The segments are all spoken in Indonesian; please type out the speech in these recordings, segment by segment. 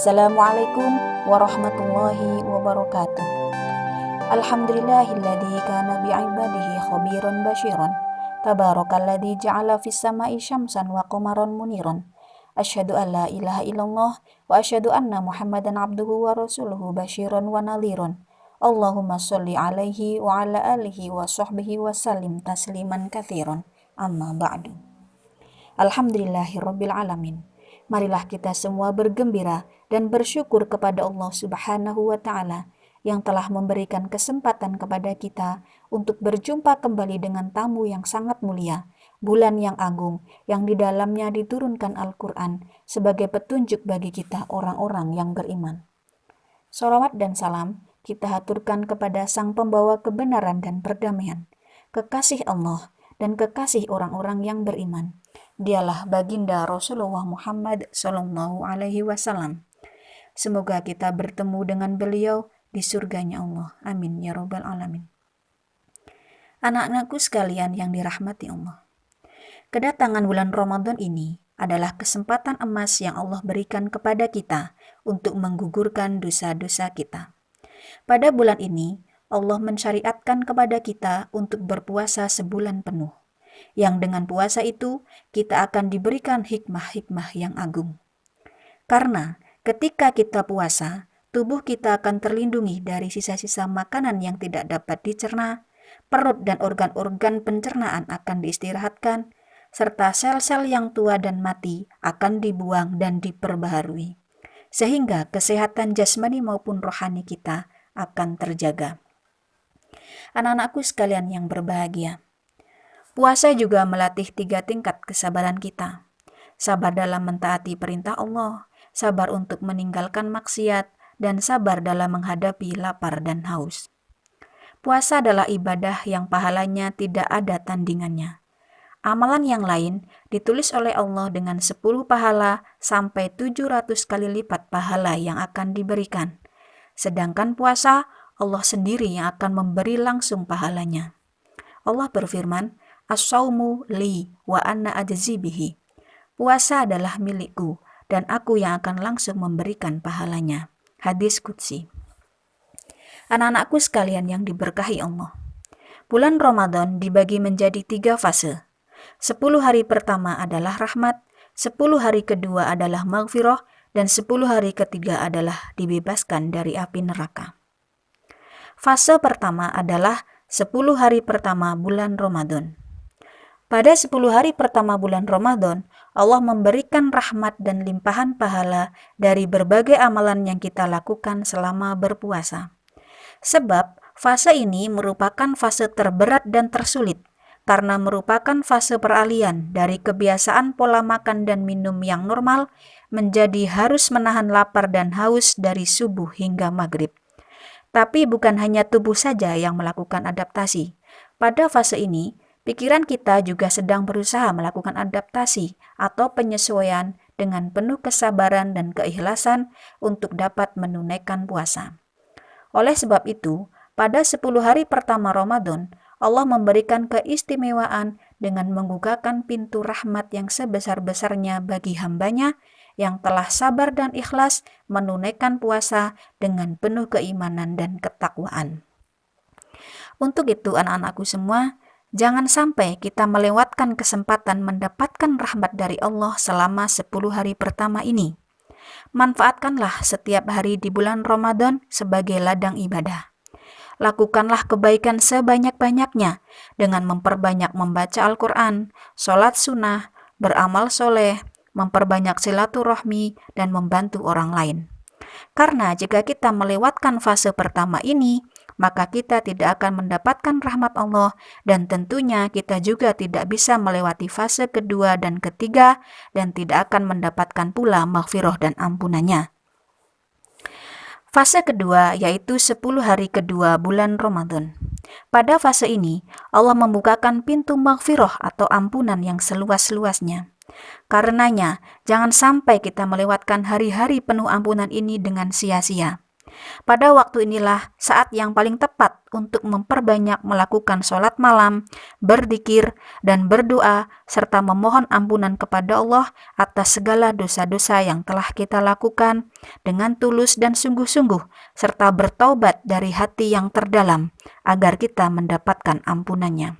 Assalamualaikum warahmatullahi wabarakatuh. Alhamdulillahilladzi kana bi'ibadihi khabiran basyiran. Tabarakalladzi ja'ala fis sama'i syamsan wa qamaran muniran. Asyhadu an la ilaha illallah wa asyhadu anna Muhammadan abduhu wa rasuluhu basyiran wa nadhiran. Allahumma sholli alaihi wa ala alihi wa sahbihi wa sallim tasliman katsiran. Amma ba'du. Alhamdulillahirabbil alamin. Marilah kita semua bergembira dan bersyukur kepada Allah Subhanahu wa Ta'ala yang telah memberikan kesempatan kepada kita untuk berjumpa kembali dengan tamu yang sangat mulia, bulan yang agung, yang di dalamnya diturunkan Al-Quran sebagai petunjuk bagi kita orang-orang yang beriman. Shalawat dan salam kita haturkan kepada Sang Pembawa kebenaran dan perdamaian, kekasih Allah dan kekasih orang-orang yang beriman. Dialah baginda Rasulullah Muhammad Sallallahu Alaihi Wasallam. Semoga kita bertemu dengan beliau di surganya Allah. Amin ya Rabbal Alamin. Anak-anakku sekalian yang dirahmati Allah, kedatangan bulan Ramadan ini adalah kesempatan emas yang Allah berikan kepada kita untuk menggugurkan dosa-dosa kita. Pada bulan ini, Allah mensyariatkan kepada kita untuk berpuasa sebulan penuh, yang dengan puasa itu kita akan diberikan hikmah-hikmah yang agung. Karena ketika kita puasa, tubuh kita akan terlindungi dari sisa-sisa makanan yang tidak dapat dicerna, perut dan organ-organ pencernaan akan diistirahatkan, serta sel-sel yang tua dan mati akan dibuang dan diperbaharui, sehingga kesehatan jasmani maupun rohani kita akan terjaga. Anak-anakku sekalian yang berbahagia, puasa juga melatih 3 tingkat kesabaran kita. Sabar dalam mentaati perintah Allah, sabar untuk meninggalkan maksiat, dan sabar dalam menghadapi lapar dan haus. Puasa adalah ibadah yang pahalanya tidak ada tandingannya. Amalan yang lain ditulis oleh Allah dengan 10 pahala sampai 700 kali lipat pahala yang akan diberikan. Sedangkan puasa, Allah sendiri yang akan memberi langsung pahalanya. Allah berfirman, As-sawmu li wa anna ajzi bihi. Puasa adalah milikku dan aku yang akan langsung memberikan pahalanya. Hadis qudsi. Anak-anakku sekalian yang diberkahi Allah, bulan Ramadan dibagi menjadi 3 fase. 10 hari pertama adalah rahmat, 10 hari kedua adalah maghfirah, dan 10 hari ketiga adalah dibebaskan dari api neraka. Fase pertama adalah 10 hari pertama bulan Ramadan. Pada 10 hari pertama bulan Ramadan, Allah memberikan rahmat dan limpahan pahala dari berbagai amalan yang kita lakukan selama berpuasa. Sebab fase ini merupakan fase terberat dan tersulit, karena merupakan fase peralihan dari kebiasaan pola makan dan minum yang normal menjadi harus menahan lapar dan haus dari subuh hingga maghrib. Tapi bukan hanya tubuh saja yang melakukan adaptasi. Pada fase ini, pikiran kita juga sedang berusaha melakukan adaptasi atau penyesuaian dengan penuh kesabaran dan keikhlasan untuk dapat menunaikan puasa. Oleh sebab itu, pada 10 hari pertama Ramadan, Allah memberikan keistimewaan dengan membukakan pintu rahmat yang sebesar-besarnya bagi hambanya yang telah sabar dan ikhlas menunaikan puasa dengan penuh keimanan dan ketakwaan. Untuk itu anak-anakku semua, jangan sampai kita melewatkan kesempatan mendapatkan rahmat dari Allah selama 10 hari pertama ini. Manfaatkanlah setiap hari di bulan Ramadan sebagai ladang ibadah. Lakukanlah kebaikan sebanyak-banyaknya dengan memperbanyak membaca Al-Quran, sholat sunnah, beramal soleh, memperbanyak silaturahmi, dan membantu orang lain. Karena jika kita melewatkan fase pertama ini, maka kita tidak akan mendapatkan rahmat Allah dan tentunya kita juga tidak bisa melewati fase kedua dan ketiga dan tidak akan mendapatkan pula maghfirah dan ampunannya. Fase kedua yaitu 10 hari kedua bulan Ramadan. Pada fase ini, Allah membukakan pintu maghfirah atau ampunan yang seluas-luasnya. Karenanya, jangan sampai kita melewatkan hari-hari penuh ampunan ini dengan sia-sia. Pada waktu inilah saat yang paling tepat untuk memperbanyak melakukan sholat malam, berzikir, dan berdoa, serta memohon ampunan kepada Allah atas segala dosa-dosa yang telah kita lakukan dengan tulus dan sungguh-sungguh, serta bertaubat dari hati yang terdalam, agar kita mendapatkan ampunannya.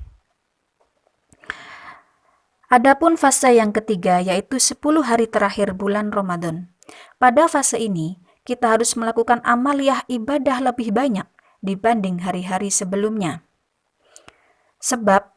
Adapun fase yang ketiga yaitu 10 hari terakhir bulan Ramadan. Pada fase ini, kita harus melakukan amaliyah ibadah lebih banyak dibanding hari-hari sebelumnya. Sebab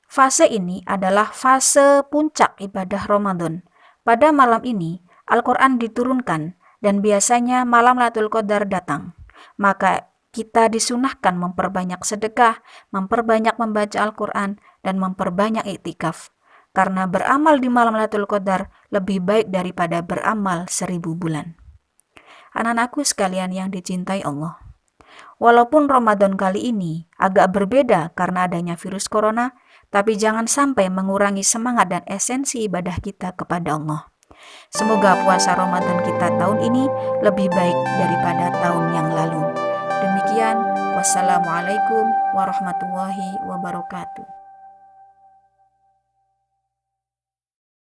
fase ini adalah fase puncak ibadah Ramadan. Pada malam ini, Al-Quran diturunkan dan biasanya malam Lailatul Qadar datang. Maka kita disunahkan memperbanyak sedekah, memperbanyak membaca Al-Quran, dan memperbanyak iktikaf. Karena beramal di malam Lailatul Qadar lebih baik daripada beramal 1000 bulan. Anak-anakku sekalian yang dicintai Allah. Walaupun Ramadan kali ini agak berbeda karena adanya virus corona, tapi jangan sampai mengurangi semangat dan esensi ibadah kita kepada Allah. Semoga puasa Ramadan kita tahun ini lebih baik daripada tahun yang lalu. Demikian, wassalamualaikum warahmatullahi wabarakatuh.